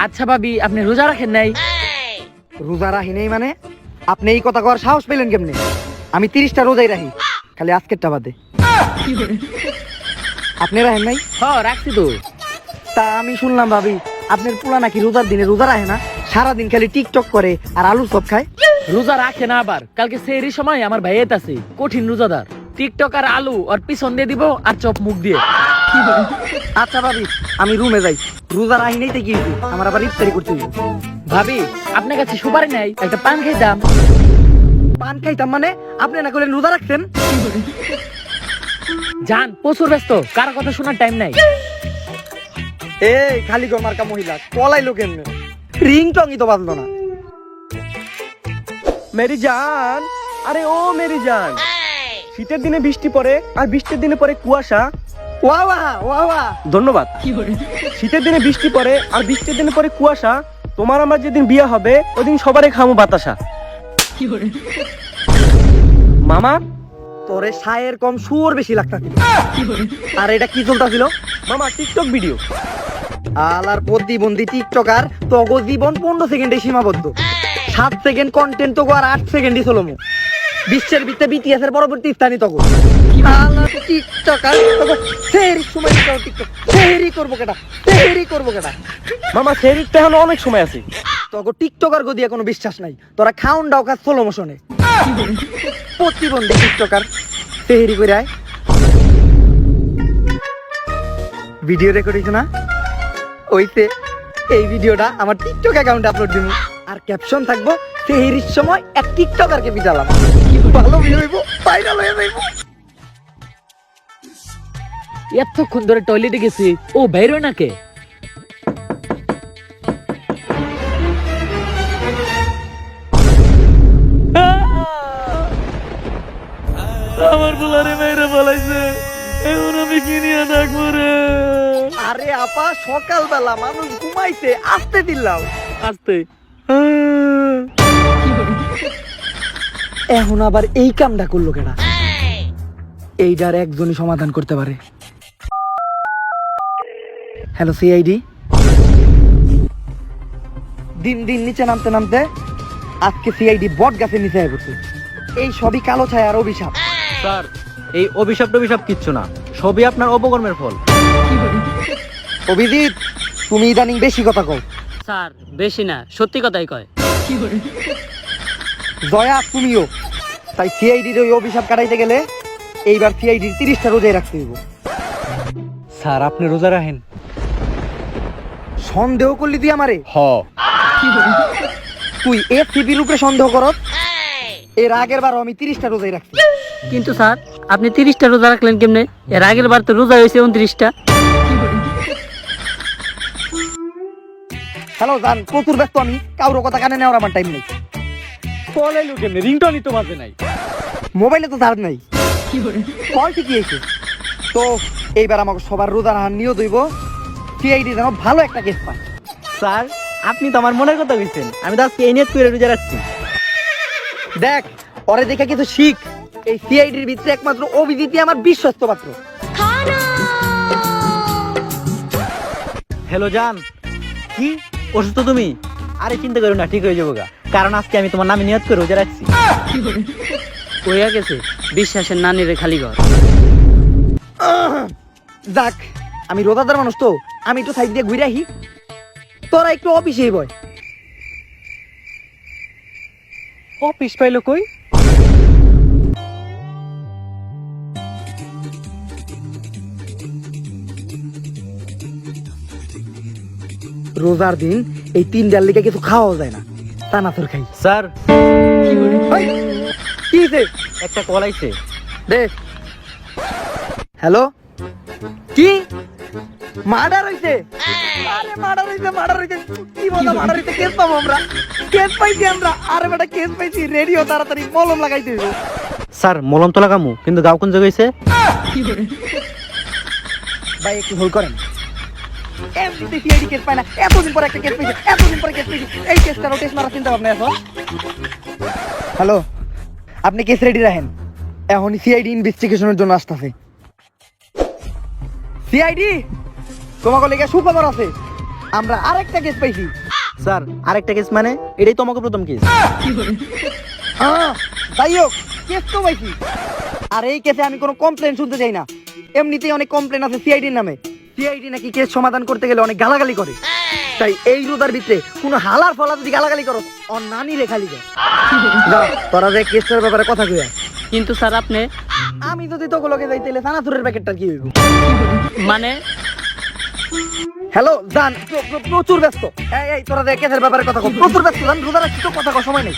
আচ্ছা ভাবি, আপনি রোজা রাখেন নাই? রোজা রাখি নেই মানে? আপনি এই কথা কওয়ার সাহস পেলেন কেমনে? আমি 30টা রোজাই রাখি, খালি আজকেরটা বাদে। আপনি রাখেন নাই? রাখছি তো। তা আমি শুনলাম ভাবি আপনার পোলা নাকি রোজার দিনে রোজা রাখে না, সারাদিন খালি টিকটক করে আর আলুর চপ খায়। রোজা রাখে না, আবার কালকে সেহরির সময় আমার ভাই আছে কঠিন রোজাদার, টিকটক আর আলু আর পিছন দিয়ে দিব আর চপ মুখ দিয়ে। আচ্ছা ভাবি, আমি রুমে যাই, রোজা রাখি নেই তো কি হইছে? আমার আবার ইফতারি করতে হইব। ভাবি, আপনার কাছে সুপারি নাই? একটা পান খাইতাম। পান খাইতাম মানে? আপনি না করলেন রোজা রাখছেন? জান প্রচুর ব্যস্ত, কারো কথা শোনার টাইম নাই। এই খালি ঘর মার্কা মহিলা পলাইলো কেমনে? রিং টংই তো বাজলো না। মেরি জান, আরে ও মেরি জান, শীতের দিনে বৃষ্টি পড়ে আর বৃষ্টির দিনে পড়ে কুয়াশা। ওয়া ওয়া ওয়া ওয়া, ধন্যবাদ। শীতের দিনে বৃষ্টি পড়ে আর বৃষ্টির দিনে পড়ে কুয়াশা। তোমার আমার যেদিন বিয়ে হবে ওদিন সবারই খামু বাতাসা। মামা, তোরে শায়ের কম সুর বেশি লাগতাছে। আর এটা কি চলতাছিল? মামা টিকটক ভিডিও। আলার প্রতিবন্ধী টিকটকার তগো জীবন 15 সেকেন্ডে সীমাবদ্ধ। 7 সেকেন্ড কন্টেন্ট তগো আর 8 সেকেন্ডই চলমু। বিশ্বের ভিত্তে বিটিএস এর পরবর্তী স্থানই তগো। আলার টিকটকার তগো সেহরির সময় তো টিকটক সেহরি করব কেটা, সেহরি করব কেটা। মামা সেরিতে এখনো অনেক সময় আছে। তগো টিকটকার গদিয়া কোনো বিশ্বাস নাই, তোরা খাউন দাও কাজ স্লো মোশনে। প্রতিবন্ধী টিকটকার সেহরি করে আয়। ভিডিও রেকর্ড হইছে না? ওইতে এই ভিডিওটা আমার টিকটক অ্যাকাউন্টে আপলোড দিব, আর ক্যাপশন থাকবো সেহরির সময় এক টিকটকারকে পিটালাম। ভালো ভিডিও হইব, ভাইরাল হয়ে যাইব। এতক্ষণ ধরে টয়লেটে গেছি, ও বাইরে নাকে? আমার পোলারে মেরে ফেলাইছে, এখন আমি কি নিয়ে থাকবো রে? আরে আপা, সকালবেলা মানুষ ঘুমাইছে, আসতে দিলাম। আসতে এখন আবার এই কামটা করলো কেডা? এইটার একজনই সমাধান করতে পারে। Hello CID. দিন দিন নিচে নামতে নামতে আজকে সিআইডি বট গাছের নিচে আয় পড়ছে। এই সবই কালো ছায়ার অভিশাপ। স্যার, এই অভিশাপ টভিশাপ কিচ্ছু না, সবই আপনার অপকর্মের ফল। অভিজিৎ, তুমি ইদানিং বেশি কথা কও। স্যার বেশি না, সত্যি কথাই কয়। দয়া তুমিও। তাই সিআইডির ওই অভিশাপ কাটাইতে গেলে এইবার সিআইডির 30টা রোজাই রাখতে হইব। স্যার, আপনি রোজা রাখেন? সন্দেহ করলি তুই আমারে? হ। তুই এফসিপির উপরে সন্দেহ করত? এর আগের বার আমি 30টা রোজাই রাখছি। কিন্তু স্যার আপনি 30টা রোজা রাখলেন কেমনে? এর আগের বার তো রোজা হয়েছে 29টা। হ্যালো জান, প্রচুর ব্যস্ত আমি, কারো কথা কানে নেওয়ার আমার টাইম নেই। পলাইলো কেমনে? রিংটনই তো বাজে নাই। মোবাইলে তো চার্জ নাই। কল ঠিকই এসে তো এইবার আমাকে সবার রোজা রাখার নিয়ত হইব, সিআইডি যেন ভালো একটা কেস পায়। স্যার, আপনি তো আমার মনের কথা কইছেন, আমি তো আজকে এই নিয়ত করে রোজা রাখছি। দেখ, ওরে দেখে কিছু শিখ। এই সিআইডির ভিতরে একমাত্র অভিজিৎই আমার বিশ্বস্ত পাত্র। হ্যালো জান, কি অসুস্থ তুমি? আরে চিন্তা করো না, ঠিক হয়ে যাবো গা, কারণ আজকে আমি তোমার নামে নিয়ত করে রোজা রাখছি। কইয়া গেছে বিশ্বাসের নানিরে খালি ঘর। যাক, আমি রোজাদার মানুষ তো, আমি একটু সাইড দিয়ে ঘুরে আহি, তোরা একটু অফিসেই বয়। অফিস পাইলো কই? রোজার দিন এই 3টার লিগে কিছু খাওয়া যায় না, চানাচুর খাই। স্যার, ভাই, কি হইছে? একটা কল আইছে। দে। হ্যালো, কি মার্ডার হইছে? আরে মার্ডার হইছে, মার্ডার হইছে। কি বলা মার্ডার হইছে? কেস পাবো আমরা, কেস পাইছি আমরা। আরে বেটা, কেস পাইছি, রেডিও তাড়াতাড়ি মলম লাগাইতে হইব। স্যার, মলম তো লাগামু, কিন্তু গাও কোন জায়গায় হইছে? ভাই একটু হোল্ড করেন। এমনিতে সিআইডি কেস পায় না, এতদিন পরে একটা কেস পেয়েছি, এতদিন পরে কেস পেয়েছি। এই কেসটা রোটেশ মারা চিন্তা ভাবনা এখন। হ্যালো, আপনি কেস রেডি রাখেন, এখন সিআইডি ইনভেস্টিগেশনের জন্য আসতেছে। সিআইডি, তোমাকে লেগে সুখবর আছে। আমরা আরেকটা কেস পাইছি। স্যার আরেকটা কেস মানে এটাই তোমাকে প্রথম কেস। যাই হোক, কেস তো পাইছি। আর এই কেসে আমি কোনো কমপ্লেন শুনতে চাই না। এমনিতেই অনেক কমপ্লেন আছে সিআইডির নামে। সিআইডি নাকি কেস সমাধান করতে গেলে অনেক গালাগালি করে। তাই এই রোজার ভিতরে কোনো হালার ফলা যদি গালাগালি করো, ওর নানি লেখালি যায়। যাও, তোরা যে কেসটার ব্যাপারে কথা কইয়া। কিন্তু স্যার আপনি আমি যদি তোকে লোকে যাই তাহলে সানাসুরের প্যাকেটটা কি হইব? মানে হ্যালো জান, প্রচুর ব্যস্ত। এই তোরা যে কেসের ব্যাপারে কথা কও, প্রচুর ব্যস্ত জান, রোজা রাখছি তো কথা কও, সময় নেই।